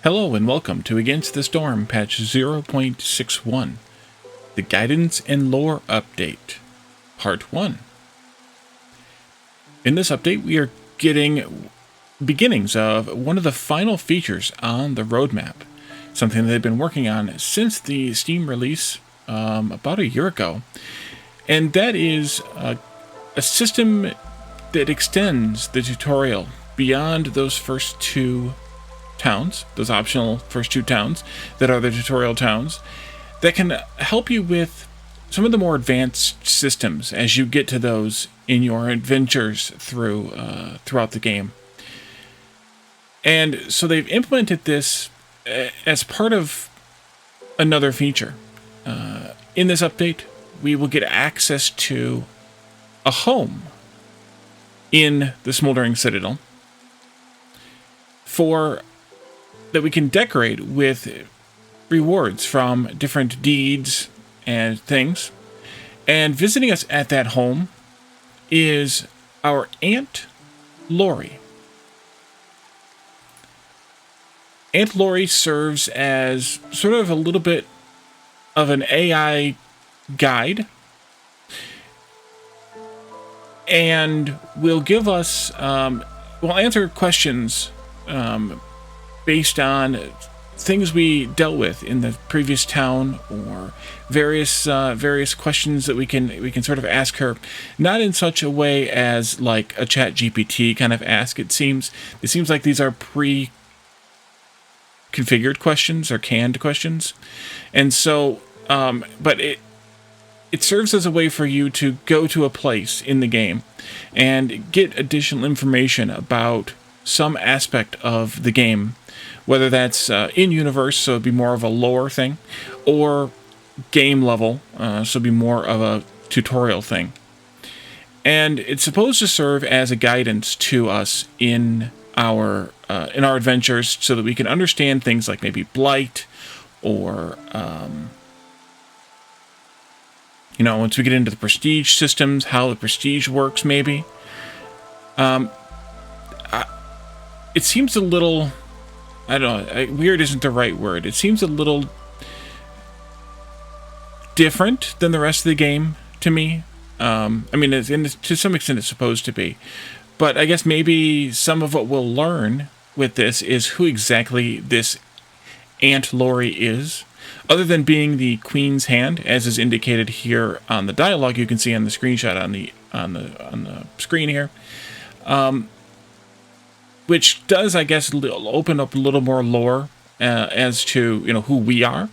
Hello and welcome to Against the Storm patch 0.61, the Guidance and Lore Update, Part 1. In this update, we are getting beginnings of one of the final features on the roadmap, something they've been working on since the Steam release about a year ago, and that is a system that extends the tutorial beyond those first two towns, those optional first two towns that are the tutorial towns, that can help you with some of the more advanced systems as you get to those in your adventures throughout the game. And so they've implemented this as part of another feature. In this update, we will get access to a home in the Smoldering Citadel that we can decorate with rewards from different deeds and things. And visiting us at that home is our Aunt Lori. Aunt Lori serves as sort of a little bit of an AI guide and will give us, will answer questions based on things we dealt with in the previous town, or various questions that we can sort of ask her, not in such a way as like a chat GPT kind of ask. It seems like these are pre-configured questions or canned questions, and so but it serves as a way for you to go to a place in the game and get additional information about some aspect of the game, whether that's in-universe, so it'd be more of a lore thing, or game level, so it'd be more of a tutorial thing. And it's supposed to serve as a guidance to us in our adventures, so that we can understand things like maybe blight, or once we get into the prestige systems, how the prestige works, maybe. It seems a little, I don't know, weird isn't the right word. It seems a little different than the rest of the game to me. To some extent it's supposed to be. But I guess maybe some of what we'll learn with this is who exactly this Aunt Lori is. Other than being the Queen's Hand, as is indicated here on the dialogue you can see on the screenshot on the screen here. Which does, I guess, open up a little more lore as to who we are.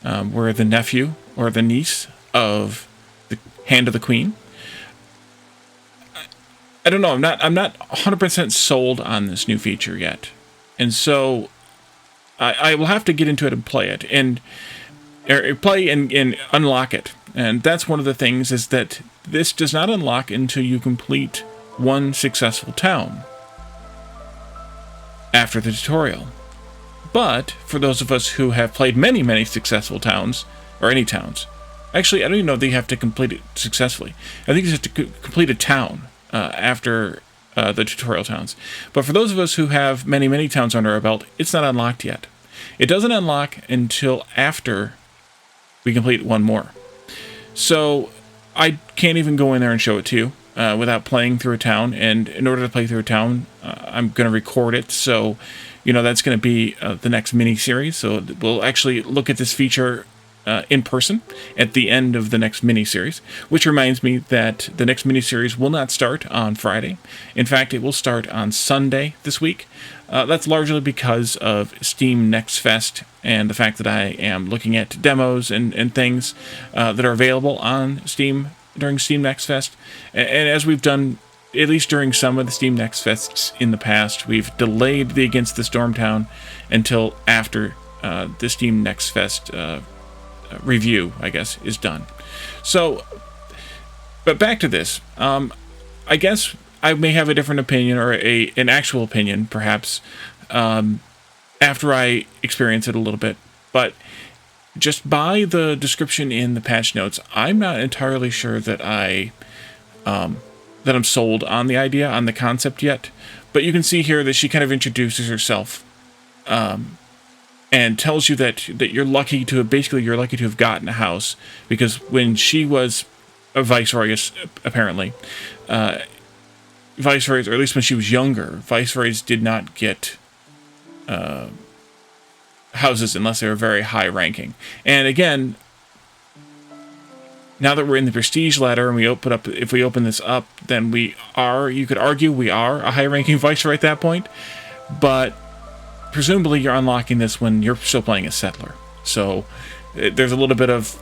We're the nephew or the niece of the Hand of the Queen. I don't know. I'm not 100% sold on this new feature yet, and so I will have to get into it and play it and unlock it. And that's one of the things, is that this does not unlock until you complete one successful town after the tutorial. But for those of us who have played many successful towns, or any towns, actually I don't even know if they have to complete it successfully. I think you have to complete a town after the tutorial towns. But for those of us who have many towns under our belt, it's not unlocked yet. It doesn't unlock until after we complete one more. So I can't even go in there and show it to you without playing through a town. And in order to play through a town, I'm going to record it. So, that's going to be the next mini-series. So we'll actually look at this feature in person at the end of the next mini-series, which reminds me that the next mini-series will not start on Friday. In fact, it will start on Sunday this week. That's largely because of Steam Next Fest and the fact that I am looking at demos and things that are available on Steam during Steam Next Fest. And as we've done, at least during some of the Steam Next Fests in the past, we've delayed the Against the Storm town until after the Steam Next Fest review, I guess, is done. So, but back to this. I guess I may have a different opinion, or an actual opinion, perhaps, after I experience it a little bit. But just by the description in the patch notes, I'm not entirely sure that I'm sold on the idea, on the concept yet. But you can see here that she kind of introduces herself and tells you that you're lucky to have gotten a house, because when she was a viceroy, apparently, viceroys, or at least when she was younger, viceroys did not get houses unless they were very high ranking. And again, now that we're in the prestige ladder and if we open this up, then you could argue we are a high ranking viceroy at that point, but presumably you're unlocking this when you're still playing as settler. So there's a little bit of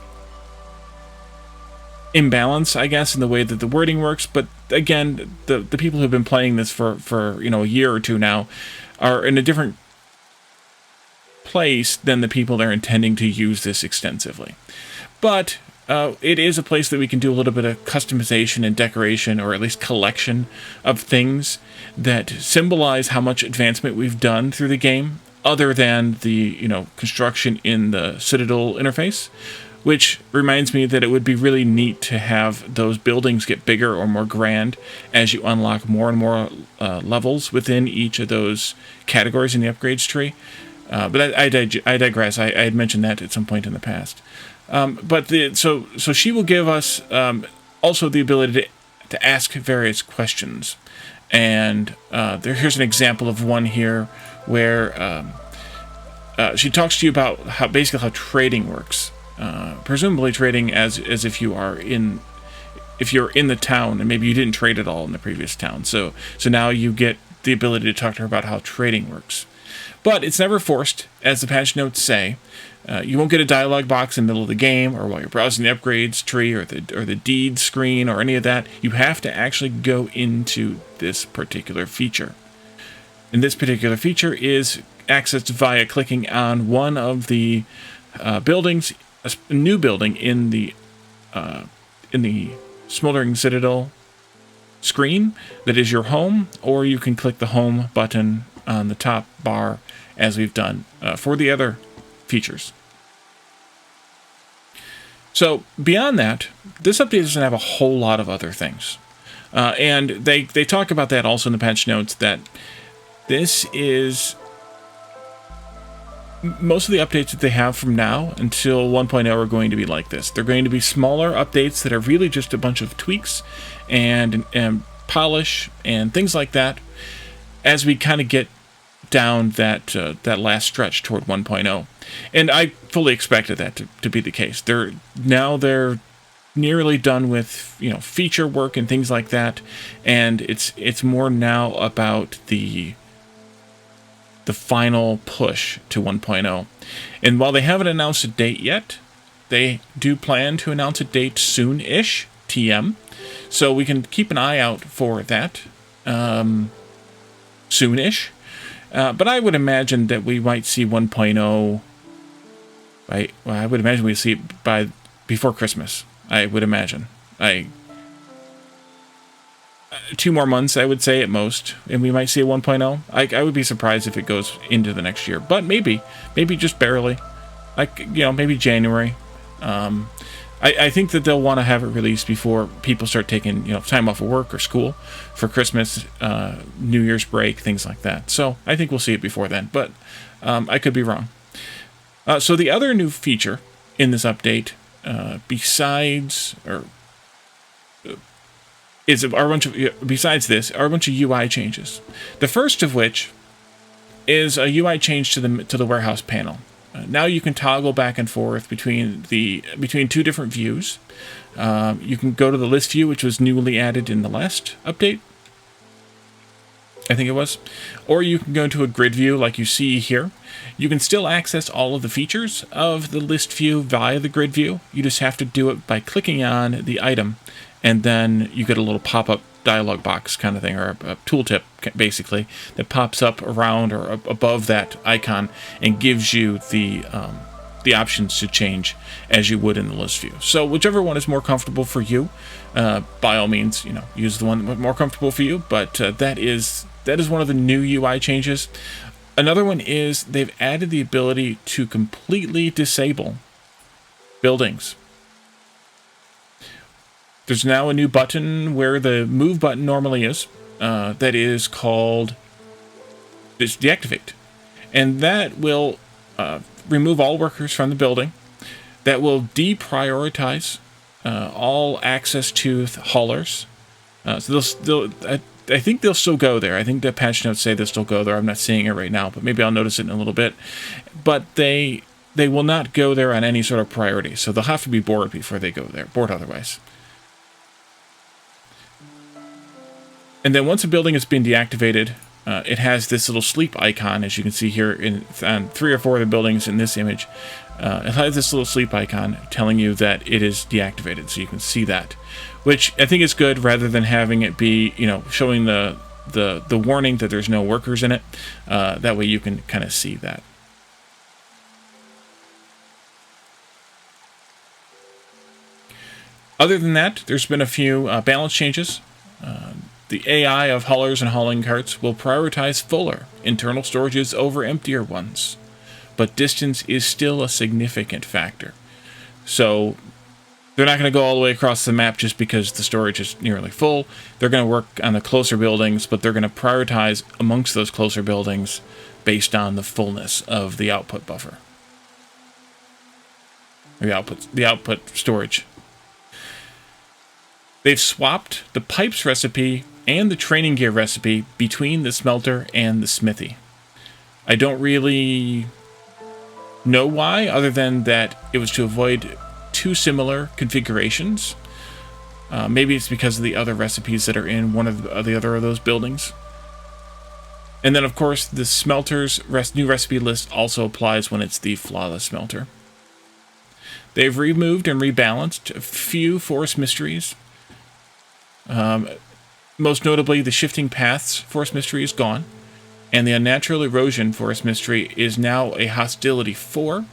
imbalance, I guess, in the way that the wording works. But again, the people who've been playing this for a year or two now are in a different place than the people that are intending to use this extensively. But it is a place that we can do a little bit of customization and decoration, or at least collection of things that symbolize how much advancement we've done through the game, other than the construction in the Citadel interface. Which reminds me that it would be really neat to have those buildings get bigger or more grand as you unlock more and more levels within each of those categories in the upgrades tree. But I digress. I had mentioned that at some point in the past. So she will give us also the ability to ask various questions. And here's an example of one here where she talks to you about how trading works. Presumably trading as if you're in the town, and maybe you didn't trade at all in the previous town. So now you get the ability to talk to her about how trading works. But it's never forced, as the patch notes say. You won't get a dialog box in the middle of the game, or while you're browsing the upgrades tree, or the deed screen, or any of that. You have to actually go into this particular feature. And this particular feature is accessed via clicking on one of the buildings, a new building in the Smoldering Citadel screen that is your home, or you can click the home button on the top bar, as we've done for the other features. So beyond that, this update doesn't have a whole lot of other things. And they talk about that also in the patch notes, that this is most of the updates that they have from now until 1.0 are going to be like this. They're going to be smaller updates that are really just a bunch of tweaks and polish and things like that, as we kind of get down that last stretch toward 1.0. And I fully expected that to be the case. They're nearly done with feature work and things like that, and it's more now about the final push to 1.0. And while they haven't announced a date yet, they do plan to announce a date soon-ish, TM. So we can keep an eye out for that soon-ish. But I would imagine that we might see 1.0. I would imagine we see it before Christmas. I would imagine. 2 more months, I would say, at most, and we might see a 1.0. I would be surprised if it goes into the next year, but maybe just barely. Maybe January. I think that they'll want to have it released before people start taking time off of work or school for Christmas, New Year's break, things like that. So I think we'll see it before then, but I could be wrong. So the other new feature in this update, besides this, are a bunch of UI changes. The first of which is a UI change to the warehouse panel. Now you can toggle back and forth between 2 different views. You can go to the list view, which was newly added in the last update, I think it was, or you can go into a grid view like you see here. You can still access all of the features of the list view via the grid view. You just have to do it by clicking on the item, and then you get a little pop-up dialog box kind of thing, or a tooltip basically, that pops up around or above that icon and gives you the options to change as you would in the list view. So whichever one is more comfortable for you, by all means, use the one more comfortable for you. But that is one of the new UI changes. Another one is they've added the ability to completely disable buildings. There's now a new button where the move button normally is, that is called deactivate. And that will remove all workers from the building. That will deprioritize all access to haulers. So I think they'll still go there. I think the patch notes say they'll still go there. I'm not seeing it right now, but maybe I'll notice it in a little bit. But they will not go there on any sort of priority. So they'll have to be bored before they go there. Bored otherwise. And then once a building has been deactivated, it has this little sleep icon, as you can see here on 3 or 4 of the buildings in this image. It has this little sleep icon telling you that it is deactivated, so you can see that, which I think is good rather than having it be, showing the warning that there's no workers in it. That way you can kind of see that. Other than that, there's been a few balance changes. The AI of haulers and hauling carts will prioritize fuller internal storages over emptier ones, but distance is still a significant factor. So they're not going to go all the way across the map just because the storage is nearly full. They're going to work on the closer buildings, but they're going to prioritize amongst those closer buildings based on the fullness of the output buffer. Or the output storage. They've swapped the pipes recipe and the training gear recipe between the smelter and the smithy. I don't really know why, other than that it was to avoid two similar configurations. Maybe it's because of the other recipes that are in one of the other of those buildings. And then, of course, the smelter's new recipe list also applies when it's the flawless smelter. They've removed and rebalanced a few forest mysteries. Most notably, the shifting paths forest mystery is gone, and the unnatural erosion forest mystery is now a hostility 4.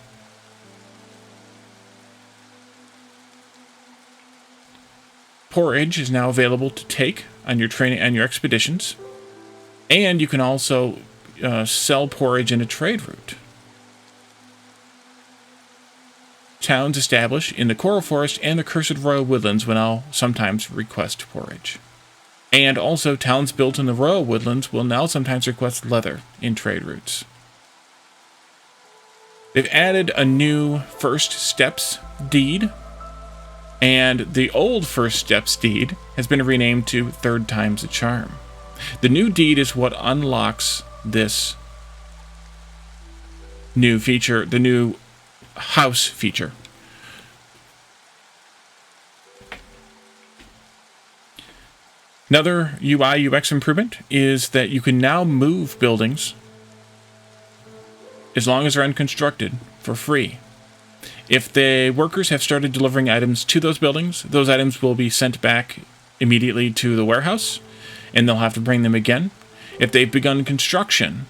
Porridge is now available to take on your training and your expeditions, and you can also sell porridge in a trade route. Towns established in the Coral Forest and the Cursed Royal Woodlands will now sometimes request porridge. And also, towns built in the Royal Woodlands will now sometimes request leather in trade routes. They've added a new First Steps deed, and the old First Steps deed has been renamed to Third Time's a Charm. The new deed is what unlocks this new feature, the new house feature. Another UI UX improvement is that you can now move buildings as long as they're unconstructed for free. If the workers have started delivering items to those buildings, those items will be sent back immediately to the warehouse, and they'll have to bring them again. If they've begun construction,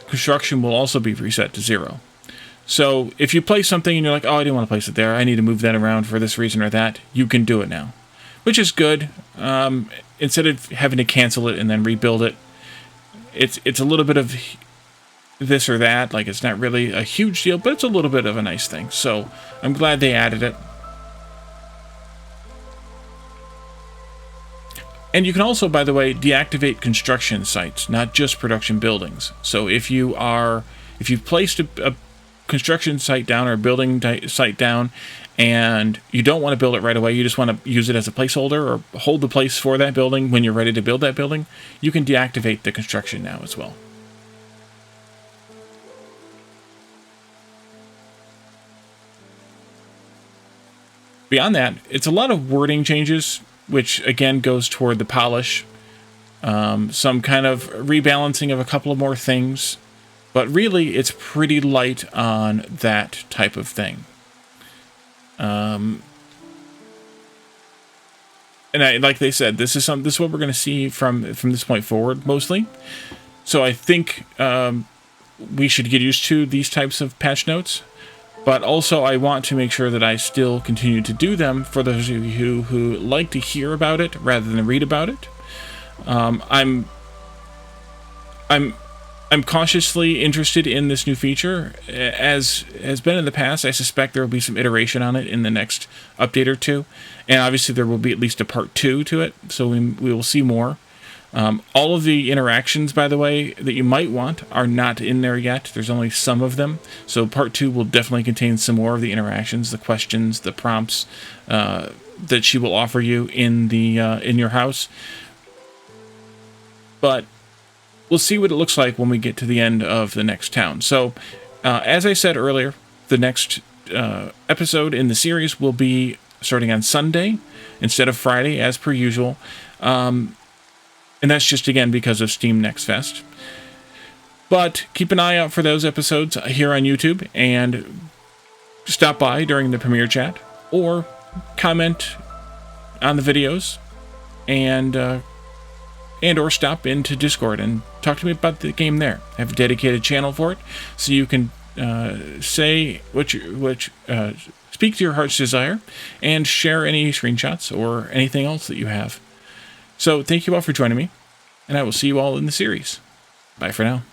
construction will also be reset to 0. So if you place something and you're like, oh, I didn't want to place it there, I need to move that around for this reason or that, you can do it now, which is good. Instead of having to cancel it and then rebuild it, it's a little bit of this or that. Like, it's not really a huge deal, but it's a little bit of a nice thing. So I'm glad they added it. And you can also, by the way, deactivate construction sites, not just production buildings. So if you've placed a construction site down or a building site down, and you don't want to build it right away, you just want to use it as a placeholder or hold the place for that building when you're ready to build that building, you can deactivate the construction now as well. Beyond that, it's a lot of wording changes, which again goes toward the polish. Some kind of rebalancing of a couple of more things, but really it's pretty light on that type of thing. And like they said, this is what we're going to see from this point forward mostly. So I think we should get used to these types of patch notes, but also I want to make sure that I still continue to do them for those of you who like to hear about it rather than read about it. I'm cautiously interested in this new feature. As has been in the past, I suspect there will be some iteration on it in the next update or two. And obviously there will be at least a part 2 to it, so we will see more. All of the interactions, by the way, that you might want are not in there yet. There's only some of them. So part 2 will definitely contain some more of the interactions, the questions, the prompts that she will offer you in your house. But we'll see what it looks like when we get to the end of the next town. So, as I said earlier, the next episode in the series will be starting on Sunday instead of Friday, as per usual. And that's just, again, because of Steam Next Fest. But keep an eye out for those episodes here on YouTube, and stop by during the premiere chat, or comment on the videos, and or stop into Discord and talk to me about the game there. I have a dedicated channel for it, so you can say speak to your heart's desire, and share any screenshots or anything else that you have. So thank you all for joining me, and I will see you all in the series. Bye for now.